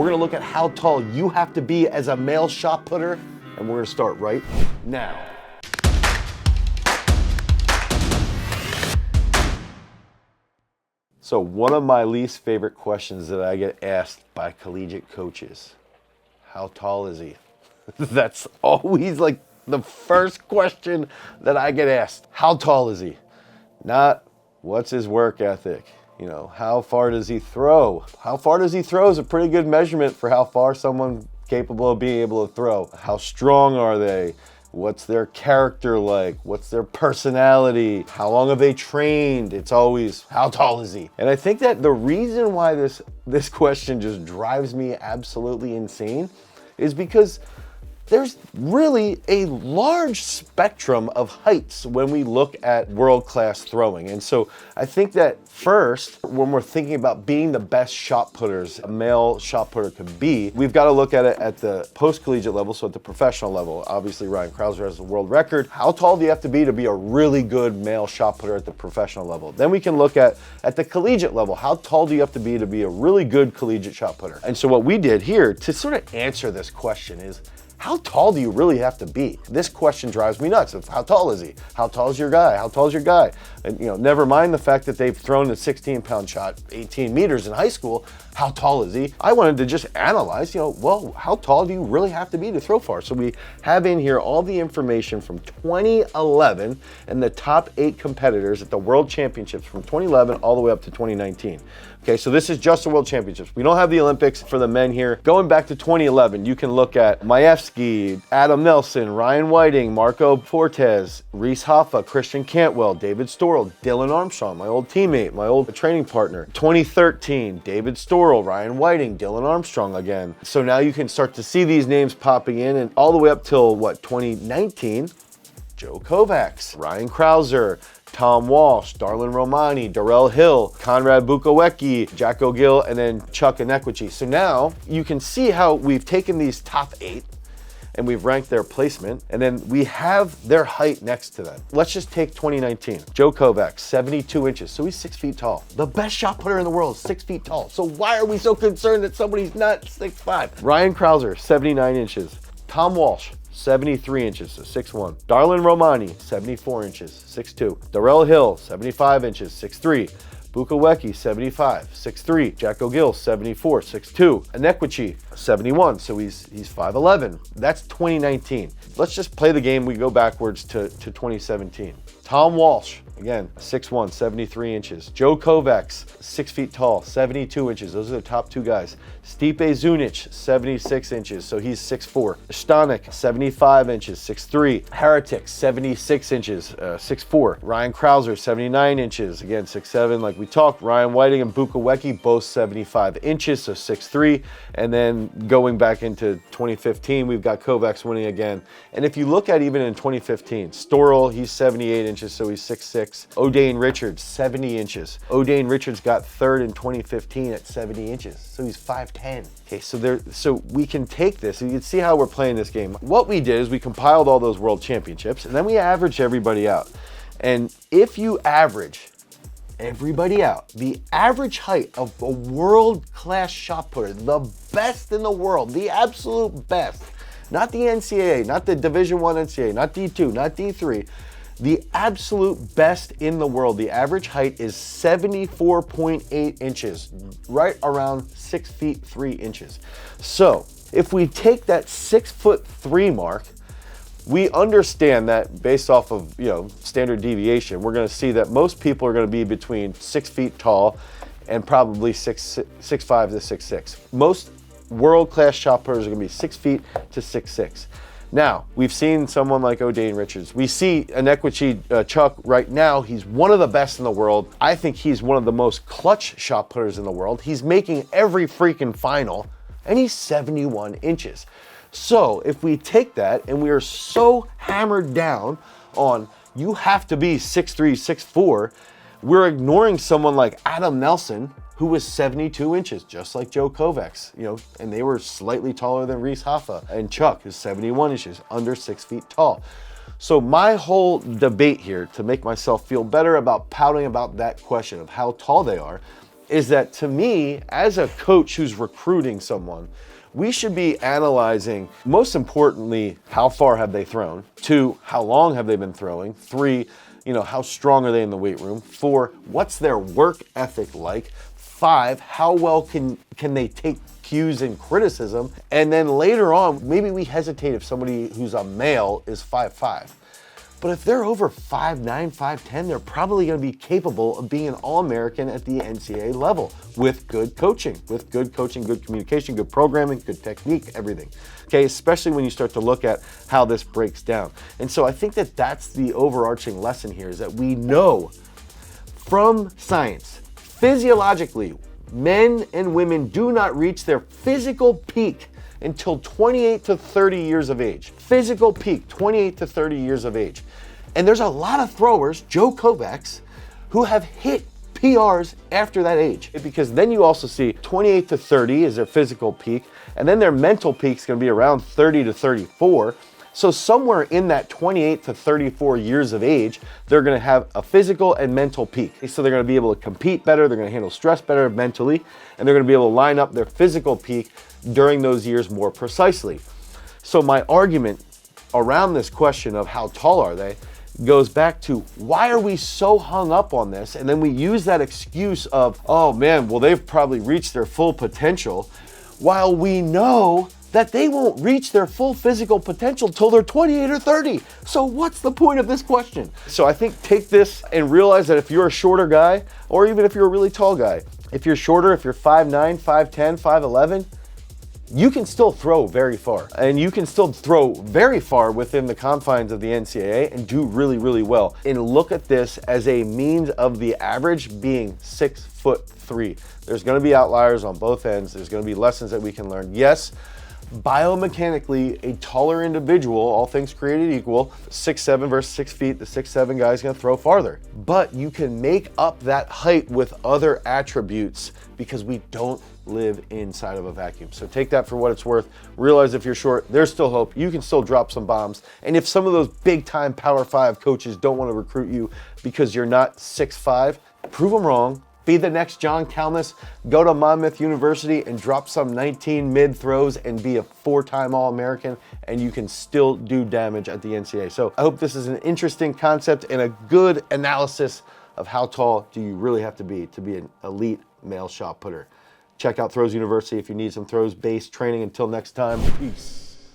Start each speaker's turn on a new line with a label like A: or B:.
A: We're gonna look at how tall you have to be as a male shot putter, and we're gonna start right now. So one of my least favorite questions that I get asked by collegiate coaches, how tall is he? That's always like the first question that I get asked. How tall is he? Not what's his work ethic? You know, how far does he throw? How far does he throw is a pretty good measurement for how far someone's capable of being able to throw. How strong are they? What's their character like? What's their personality? How long have they trained? It's always, how tall is he? And I think that the reason why this question just drives me absolutely insane is because there's really a large spectrum of heights when we look at world-class throwing. And so I think that first, when we're thinking about being the best shot putters a male shot putter could be, we've got to look at it at the post-collegiate level, so at the professional level. Obviously, Ryan Krauser has the world record. How tall do you have to be a really good male shot putter at the professional level? Then we can look at the collegiate level. How tall do you have to be a really good collegiate shot putter? And so what we did here to sort of answer this question is, how tall do you really have to be? This question drives me nuts. How tall is he? How tall is your guy? How tall is your guy? And never mind the fact that they've thrown a 16-pound shot 18 meters in high school. How tall is he? I wanted to just analyze, well, how tall do you really have to be to throw far? So we have in here all the information from 2011 and the top 8 competitors at the World Championships from 2011 all the way up to 2019. Okay, so this is just the World Championships. We don't have the Olympics for the men here. Going back to 2011, you can look at Majewski, Adam Nelson, Ryan Whiting, Marco Fortes, Reese Hoffa, Christian Cantwell, David Storrell, Dylan Armstrong, my old teammate, my old training partner. 2013, David Storrell, Ryan Whiting, Dylan Armstrong again. So now you can start to see these names popping in, and all the way up till 2019, Joe Kovacs, Ryan Krauser, Tom Walsh, Darlin Romani, Darrell Hill, Conrad Bukowecki, Jack O'Gill, and then Chuck Inequity. So now you can see how we've taken these top 8 and we've ranked their placement, and then we have their height next to them. Let's just take 2019. Joe Kovacs, 72 inches, so he's 6 feet tall. The best shot putter in the world is 6 feet tall. So why are we so concerned that somebody's not 6'5"? Ryan Krauser, 79 inches. Tom Walsh, 73 inches, so 6'1". Darlin Romani, 74 inches, 6'2". Darrell Hill, 75 inches, 6'3". Bukowecki, 75, 6'3". Jack O'Gill, 74, 6'2". Inequity, 71, so he's 5'11". That's 2019. Let's just play the game. We go backwards to 2017. Tom Walsh, again, 6'1", 73 inches. Joe Kovacs, 6 feet tall, 72 inches. Those are the top 2 guys. Stipe Zunic, 76 inches, so he's 6'4". Stanek, 75 inches, 6'3". Heretic, 76 inches, 6'4". Ryan Krauser, 79 inches, again, 6'7", like we talked. Ryan Whiting and Bukowecki, both 75 inches, so 6'3". And then going back into 2015, we've got Kovacs winning again. And if you look at even in 2015, Storrell, he's 78 inches, so he's 6'6". O'Dane Richards, 70 inches. O'Dane Richards got 3rd in 2015 at 70 inches, so he's 5'10". Okay, so we can take this, and you can see how we're playing this game. What we did is we compiled all those world championships, and then we averaged everybody out. And if you average everybody out, the average height of a world-class shot putter, the best in the world, the absolute best, not the NCAA, not the Division I NCAA, not D2, not D3, the absolute best in the world, the average height is 74.8 inches, right around 6 feet 3 inches. So if we take that 6'3" mark, we understand that based off of standard deviation, we're going to see that most people are going to be between 6 feet tall and probably 6'5" to 6'6". Most world-class shot putters are going to be 6 feet to 6'6". Now, we've seen someone like O'Dane Richards. We see Inequity Chuck right now. He's one of the best in the world. I think he's one of the most clutch shot putters in the world. He's making every freaking final, and he's 71 inches. So if we take that and we are so hammered down on you have to be 6'3", 6'4", we're ignoring someone like Adam Nelson, who was 72 inches, just like Joe Kovacs, and they were slightly taller than Reese Hoffa. And Chuck is 71 inches, under 6 feet tall. So my whole debate here, to make myself feel better about pouting about that question of how tall they are, is that to me, as a coach who's recruiting someone, we should be analyzing, most importantly, how far have they thrown? 2, how long have they been throwing? 3, how strong are they in the weight room? 4, what's their work ethic like? 5, how well can they take cues and criticism? And then later on, maybe we hesitate if somebody who's a male is 5'5". But if they're over 5'9", 5'10", they're probably going to be capable of being an All-American at the NCAA level with good coaching, good communication, good programming, good technique, everything. Okay, especially when you start to look at how this breaks down. And so I think that that's the overarching lesson here, is that we know from science, physiologically, men and women do not reach their physical peak until 28 to 30 years of age. Physical peak, 28 to 30 years of age. And there's a lot of throwers, Joe Kovacs, who have hit PRs after that age. Because then you also see 28 to 30 is their physical peak, and then their mental peak is gonna be around 30 to 34. So somewhere in that 28 to 34 years of age, they're gonna have a physical and mental peak. So they're gonna be able to compete better, they're gonna handle stress better mentally, and they're gonna be able to line up their physical peak during those years more precisely. So my argument around this question of how tall are they goes back to, why are we so hung up on this? And then we use that excuse of, oh man, well, they've probably reached their full potential, while we know that they won't reach their full physical potential till they're 28 or 30. So what's the point of this question? So I think take this and realize that if you're a shorter guy, or even if you're a really tall guy, if you're shorter, if you're 5'9", 5'10", 5'11", you can still throw very far. And you can still throw very far within the confines of the NCAA and do really, really well. And look at this as a means of the average being 6'3". There's gonna be outliers on both ends. There's gonna be lessons that we can learn. Yes, biomechanically, a taller individual, all things created equal, 6'7" versus 6 feet, the 6'7" guy is gonna throw farther. But you can make up that height with other attributes, because we don't live inside of a vacuum. So take that for what it's worth. Realize if you're short, there's still hope. You can still drop some bombs. And if some of those big time Power 5 coaches don't want to recruit you because you're not 6'5", prove them wrong. Be the next John Kalmus, go to Monmouth University and drop some 19 mid throws and be a 4-time All-American, and you can still do damage at the NCAA. So I hope this is an interesting concept and a good analysis of how tall do you really have to be an elite male shot putter. Check out Throws University if you need some throws-based training. Until next time, peace.